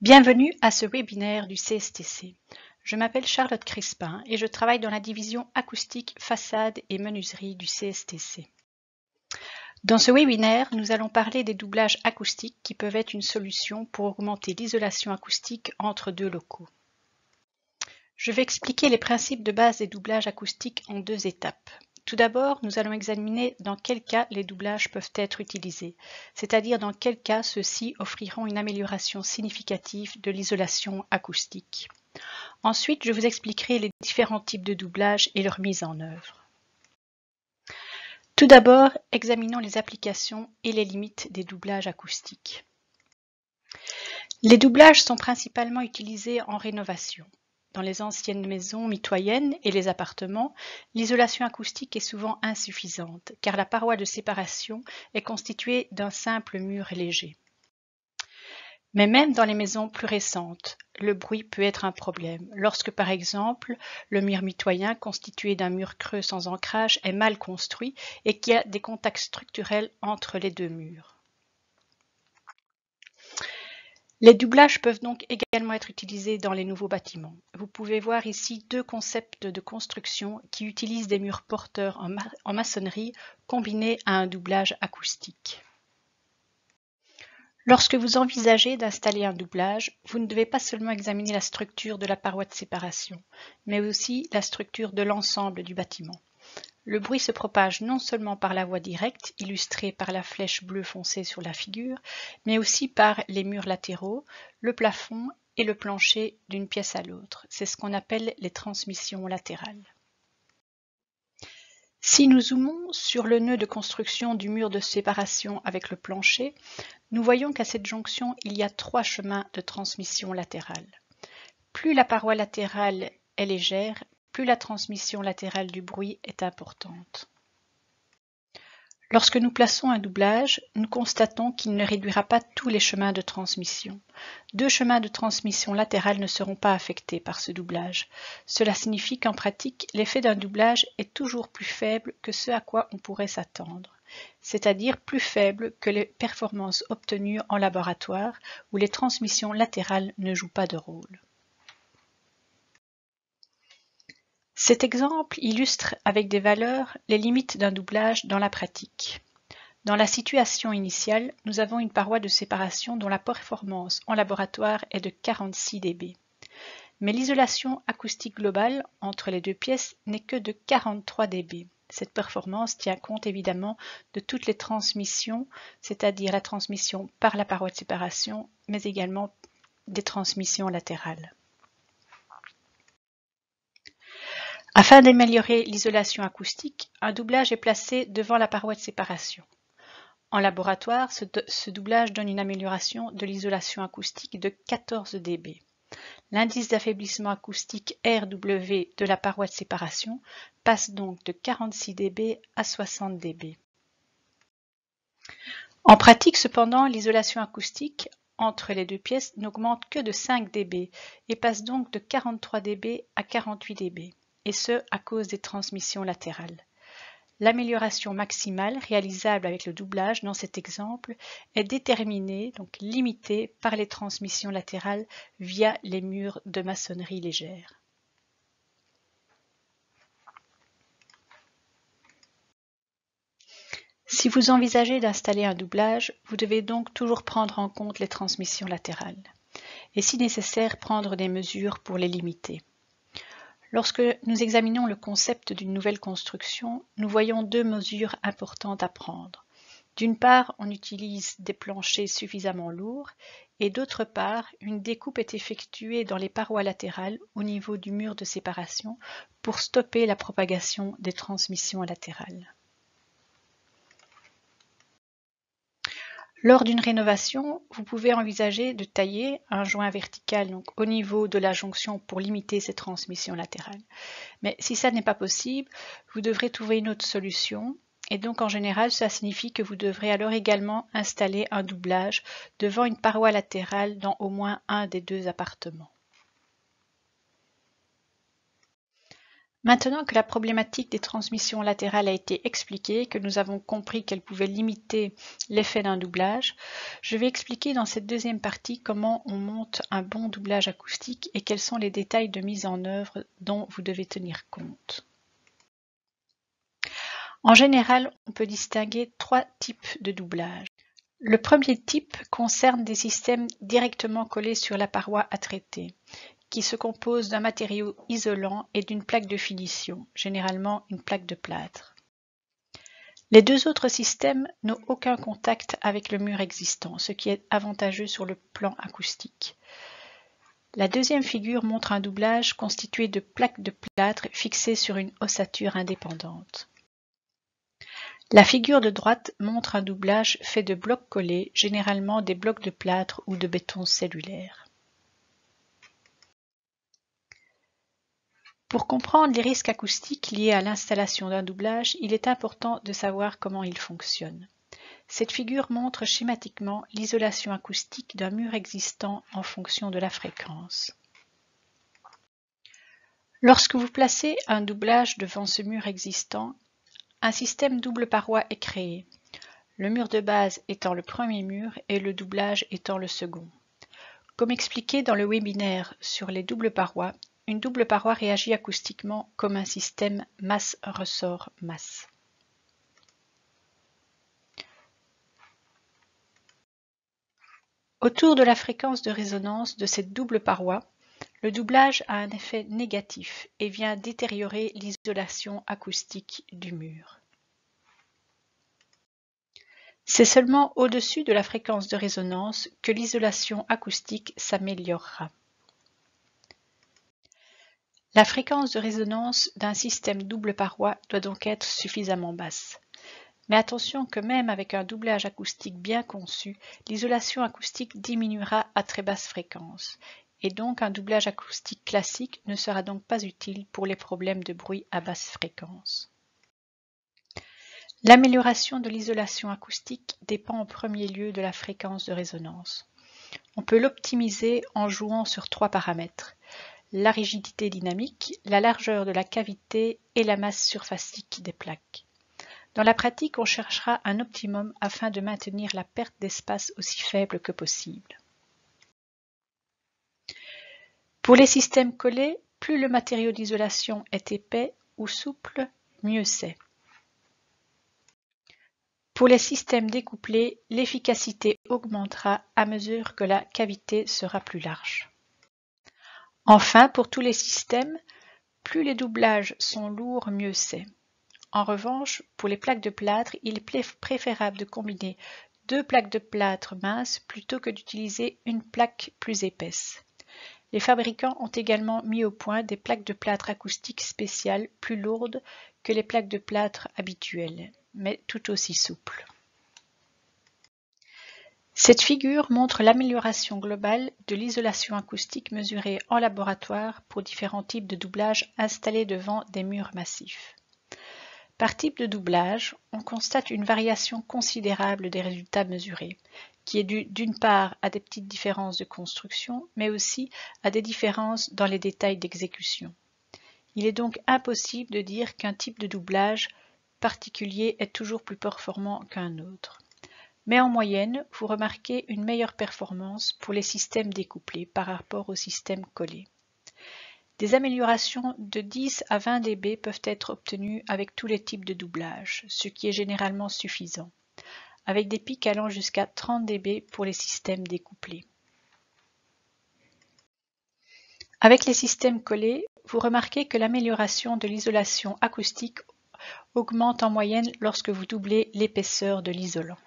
Bienvenue à ce webinaire du CSTC. Je m'appelle Charlotte Crispin et je travaille dans la division acoustique, façade et menuiserie du CSTC. Dans ce webinaire, nous allons parler des doublages acoustiques qui peuvent être une solution pour augmenter l'isolation acoustique entre deux locaux. Je vais expliquer les principes de base des doublages acoustiques en deux étapes. Tout d'abord, nous allons examiner dans quel cas les doublages peuvent être utilisés, c'est-à-dire dans quel cas ceux-ci offriront une amélioration significative de l'isolation acoustique. Ensuite, je vous expliquerai les différents types de doublage et leur mise en œuvre. Tout d'abord, examinons les applications et les limites des doublages acoustiques. Les doublages sont principalement utilisés en rénovation. Dans les anciennes maisons mitoyennes et les appartements, l'isolation acoustique est souvent insuffisante car la paroi de séparation est constituée d'un simple mur léger. Mais même dans les maisons plus récentes, le bruit peut être un problème lorsque par exemple le mur mitoyen constitué d'un mur creux sans ancrage est mal construit et qu'il y a des contacts structurels entre les deux murs. Les doublages peuvent donc également être utilisés dans les nouveaux bâtiments. Vous pouvez voir ici deux concepts de construction qui utilisent des murs porteurs en maçonnerie combinés à un doublage acoustique. Lorsque vous envisagez d'installer un doublage, vous ne devez pas seulement examiner la structure de la paroi de séparation, mais aussi la structure de l'ensemble du bâtiment. Le bruit se propage non seulement par la voie directe, illustrée par la flèche bleue foncée sur la figure, mais aussi par les murs latéraux, le plafond et le plancher d'une pièce à l'autre. C'est ce qu'on appelle les transmissions latérales. Si nous zoomons sur le nœud de construction du mur de séparation avec le plancher, nous voyons qu'à cette jonction, il y a trois chemins de transmission latérale. Plus la paroi latérale est légère, plus la transmission latérale du bruit est importante. Lorsque nous plaçons un doublage, nous constatons qu'il ne réduira pas tous les chemins de transmission. Deux chemins de transmission latérale ne seront pas affectés par ce doublage. Cela signifie qu'en pratique, l'effet d'un doublage est toujours plus faible que ce à quoi on pourrait s'attendre, c'est-à-dire plus faible que les performances obtenues en laboratoire où les transmissions latérales ne jouent pas de rôle. Cet exemple illustre avec des valeurs les limites d'un doublage dans la pratique. Dans la situation initiale, nous avons une paroi de séparation dont la performance en laboratoire est de 46 dB. Mais l'isolation acoustique globale entre les deux pièces n'est que de 43 dB. Cette performance tient compte évidemment de toutes les transmissions, c'est-à-dire la transmission par la paroi de séparation, mais également des transmissions latérales. Afin d'améliorer l'isolation acoustique, un doublage est placé devant la paroi de séparation. En laboratoire, ce doublage donne une amélioration de l'isolation acoustique de 14 dB. L'indice d'affaiblissement acoustique RW de la paroi de séparation passe donc de 46 dB à 60 dB. En pratique cependant, l'isolation acoustique entre les deux pièces n'augmente que de 5 dB et passe donc de 43 dB à 48 dB. Et ce à cause des transmissions latérales. L'amélioration maximale réalisable avec le doublage dans cet exemple est déterminée, donc limitée par les transmissions latérales via les murs de maçonnerie légère. Si vous envisagez d'installer un doublage, vous devez donc toujours prendre en compte les transmissions latérales et si nécessaire prendre des mesures pour les limiter. Lorsque nous examinons le concept d'une nouvelle construction, nous voyons deux mesures importantes à prendre. D'une part, on utilise des planchers suffisamment lourds et d'autre part, une découpe est effectuée dans les parois latérales au niveau du mur de séparation pour stopper la propagation des transmissions latérales. Lors d'une rénovation, vous pouvez envisager de tailler un joint vertical donc, au niveau de la jonction pour limiter ces transmissions latérales. Mais si ça n'est pas possible, vous devrez trouver une autre solution. Et donc en général, ça signifie que vous devrez alors également installer un doublage devant une paroi latérale dans au moins un des deux appartements. Maintenant que la problématique des transmissions latérales a été expliquée, que nous avons compris qu'elle pouvait limiter l'effet d'un doublage, je vais expliquer dans cette deuxième partie comment on monte un bon doublage acoustique et quels sont les détails de mise en œuvre dont vous devez tenir compte. En général, on peut distinguer trois types de doublage. Le premier type concerne des systèmes directement collés sur la paroi à traiter, qui se compose d'un matériau isolant et d'une plaque de finition, généralement une plaque de plâtre. Les deux autres systèmes n'ont aucun contact avec le mur existant, ce qui est avantageux sur le plan acoustique. La deuxième figure montre un doublage constitué de plaques de plâtre fixées sur une ossature indépendante. La figure de droite montre un doublage fait de blocs collés, généralement des blocs de plâtre ou de béton cellulaire. Pour comprendre les risques acoustiques liés à l'installation d'un doublage, il est important de savoir comment il fonctionne. Cette figure montre schématiquement l'isolation acoustique d'un mur existant en fonction de la fréquence. Lorsque vous placez un doublage devant ce mur existant, un système double paroi est créé, le mur de base étant le premier mur et le doublage étant le second. Comme expliqué dans le webinaire sur les doubles parois, une double paroi réagit acoustiquement comme un système masse-ressort-masse. Autour de la fréquence de résonance de cette double paroi, le doublage a un effet négatif et vient détériorer l'isolation acoustique du mur. C'est seulement au-dessus de la fréquence de résonance que l'isolation acoustique s'améliorera. La fréquence de résonance d'un système double paroi doit donc être suffisamment basse. Mais attention que même avec un doublage acoustique bien conçu, l'isolation acoustique diminuera à très basse fréquence, et donc un doublage acoustique classique ne sera donc pas utile pour les problèmes de bruit à basse fréquence. L'amélioration de l'isolation acoustique dépend en premier lieu de la fréquence de résonance. On peut l'optimiser en jouant sur trois paramètres: la rigidité dynamique, la largeur de la cavité et la masse surfacique des plaques. Dans la pratique, on cherchera un optimum afin de maintenir la perte d'espace aussi faible que possible. Pour les systèmes collés, plus le matériau d'isolation est épais ou souple, mieux c'est. Pour les systèmes découplés, l'efficacité augmentera à mesure que la cavité sera plus large. Enfin, pour tous les systèmes, plus les doublages sont lourds, mieux c'est. En revanche, pour les plaques de plâtre, il est préférable de combiner deux plaques de plâtre minces plutôt que d'utiliser une plaque plus épaisse. Les fabricants ont également mis au point des plaques de plâtre acoustiques spéciales plus lourdes que les plaques de plâtre habituelles, mais tout aussi souples. Cette figure montre l'amélioration globale de l'isolation acoustique mesurée en laboratoire pour différents types de doublage installés devant des murs massifs. Par type de doublage, on constate une variation considérable des résultats mesurés, qui est due d'une part à des petites différences de construction, mais aussi à des différences dans les détails d'exécution. Il est donc impossible de dire qu'un type de doublage particulier est toujours plus performant qu'un autre. Mais en moyenne, vous remarquez une meilleure performance pour les systèmes découplés par rapport aux systèmes collés. Des améliorations de 10 à 20 dB peuvent être obtenues avec tous les types de doublage, ce qui est généralement suffisant, avec des pics allant jusqu'à 30 dB pour les systèmes découplés. Avec les systèmes collés, vous remarquez que l'amélioration de l'isolation acoustique augmente en moyenne lorsque vous doublez l'épaisseur de l'isolant.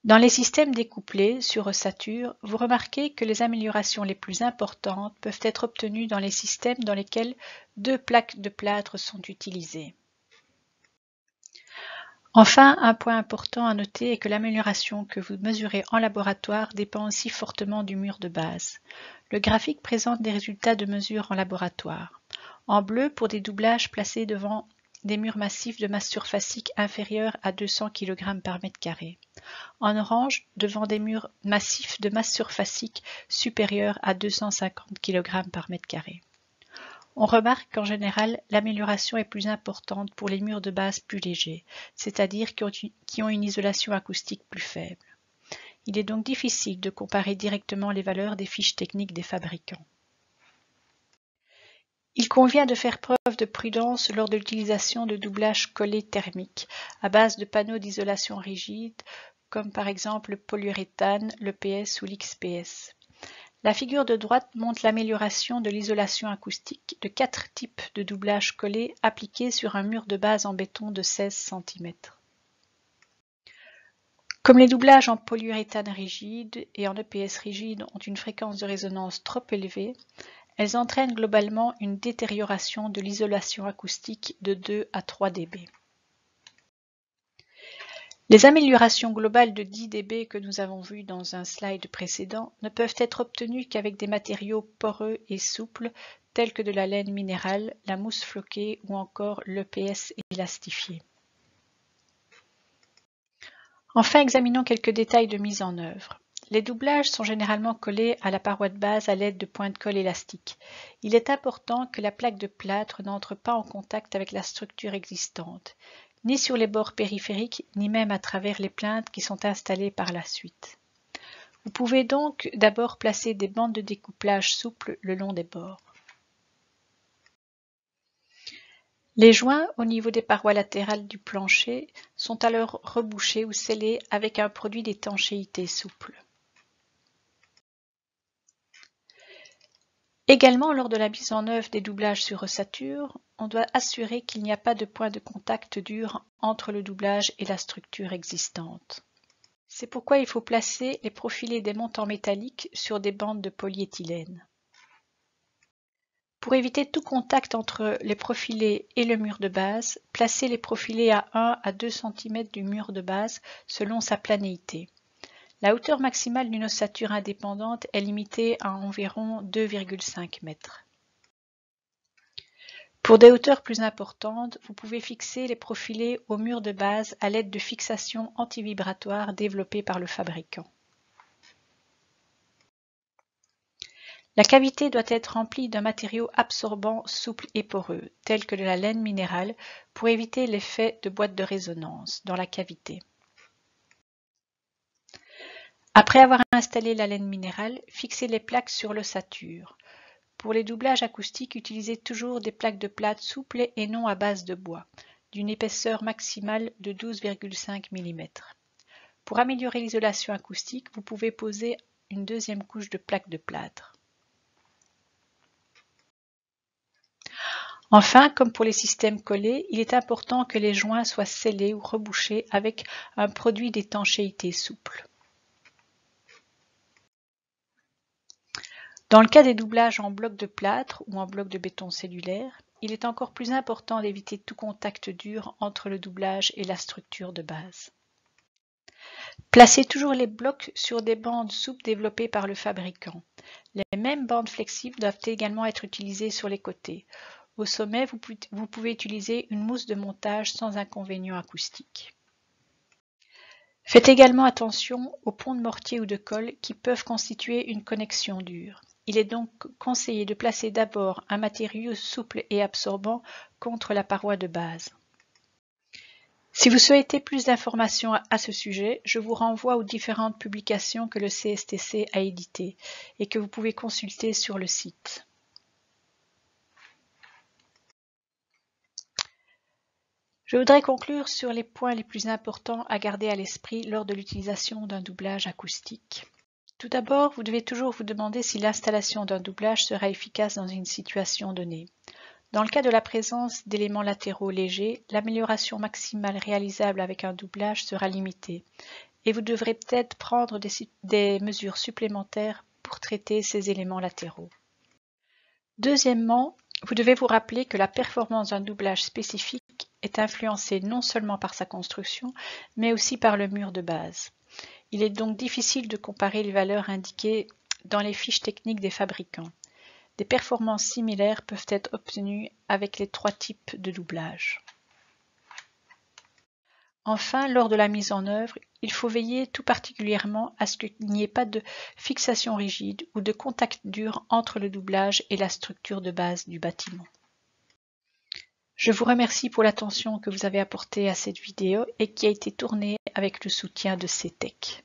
Dans les systèmes découplés sur ossature, vous remarquez que les améliorations les plus importantes peuvent être obtenues dans les systèmes dans lesquels deux plaques de plâtre sont utilisées. Enfin, un point important à noter est que l'amélioration que vous mesurez en laboratoire dépend aussi fortement du mur de base. Le graphique présente des résultats de mesure en laboratoire. En bleu, pour des doublages placés devant des murs massifs de masse surfacique inférieure à 200 kg par mètre carré. En orange, devant des murs massifs de masse surfacique supérieure à 250 kg par mètre carré. On remarque qu'en général, l'amélioration est plus importante pour les murs de base plus légers, c'est-à-dire qui ont une isolation acoustique plus faible. Il est donc difficile de comparer directement les valeurs des fiches techniques des fabricants. Il convient de faire preuve de prudence lors de l'utilisation de doublage collé thermique à base de panneaux d'isolation rigide, comme par exemple le polyuréthane, l'EPS ou l'XPS. La figure de droite montre l'amélioration de l'isolation acoustique de 4 types de doublage collé appliqués sur un mur de base en béton de 16 cm. Comme les doublages en polyuréthane rigide et en EPS rigide ont une fréquence de résonance trop élevée, elles entraînent globalement une détérioration de l'isolation acoustique de 2 à 3 dB. Les améliorations globales de 10 dB que nous avons vues dans un slide précédent ne peuvent être obtenues qu'avec des matériaux poreux et souples tels que de la laine minérale, la mousse floquée ou encore l'EPS élastifié. Enfin, examinons quelques détails de mise en œuvre. Les doublages sont généralement collés à la paroi de base à l'aide de points de colle élastiques. Il est important que la plaque de plâtre n'entre pas en contact avec la structure existante, ni sur les bords périphériques, ni même à travers les plinthes qui sont installées par la suite. Vous pouvez donc d'abord placer des bandes de découplage souples le long des bords. Les joints au niveau des parois latérales du plancher sont alors rebouchés ou scellés avec un produit d'étanchéité souple. Également, lors de la mise en œuvre des doublages sur ossature, on doit assurer qu'il n'y a pas de point de contact dur entre le doublage et la structure existante. C'est pourquoi il faut placer les profilés des montants métalliques sur des bandes de polyéthylène. Pour éviter tout contact entre les profilés et le mur de base, placez les profilés à 1 à 2 cm du mur de base selon sa planéité. La hauteur maximale d'une ossature indépendante est limitée à environ 2,5 mètres. Pour des hauteurs plus importantes, vous pouvez fixer les profilés au mur de base à l'aide de fixations antivibratoires développées par le fabricant. La cavité doit être remplie d'un matériau absorbant, souple et poreux, tel que de la laine minérale, pour éviter l'effet de boîte de résonance dans la cavité. Après avoir installé la laine minérale, fixez les plaques sur l'ossature. Pour les doublages acoustiques, utilisez toujours des plaques de plâtre souples et non à base de bois, d'une épaisseur maximale de 12,5 mm. Pour améliorer l'isolation acoustique, vous pouvez poser une deuxième couche de plaques de plâtre. Enfin, comme pour les systèmes collés, il est important que les joints soient scellés ou rebouchés avec un produit d'étanchéité souple. Dans le cas des doublages en bloc de plâtre ou en bloc de béton cellulaire, il est encore plus important d'éviter tout contact dur entre le doublage et la structure de base. Placez toujours les blocs sur des bandes souples développées par le fabricant. Les mêmes bandes flexibles doivent également être utilisées sur les côtés. Au sommet, vous pouvez utiliser une mousse de montage sans inconvénient acoustique. Faites également attention aux ponts de mortier ou de colle qui peuvent constituer une connexion dure. Il est donc conseillé de placer d'abord un matériau souple et absorbant contre la paroi de base. Si vous souhaitez plus d'informations à ce sujet, je vous renvoie aux différentes publications que le CSTC a éditées et que vous pouvez consulter sur le site. Je voudrais conclure sur les points les plus importants à garder à l'esprit lors de l'utilisation d'un doublage acoustique. Tout d'abord, vous devez toujours vous demander si l'installation d'un doublage sera efficace dans une situation donnée. Dans le cas de la présence d'éléments latéraux légers, l'amélioration maximale réalisable avec un doublage sera limitée et vous devrez peut-être prendre des mesures supplémentaires pour traiter ces éléments latéraux. Deuxièmement, vous devez vous rappeler que la performance d'un doublage spécifique est influencée non seulement par sa construction, mais aussi par le mur de base. Il est donc difficile de comparer les valeurs indiquées dans les fiches techniques des fabricants. Des performances similaires peuvent être obtenues avec les 3 types de doublage. Enfin, lors de la mise en œuvre, il faut veiller tout particulièrement à ce qu'il n'y ait pas de fixation rigide ou de contact dur entre le doublage et la structure de base du bâtiment. Je vous remercie pour l'attention que vous avez apportée à cette vidéo et qui a été tournée avec le soutien de CETEC.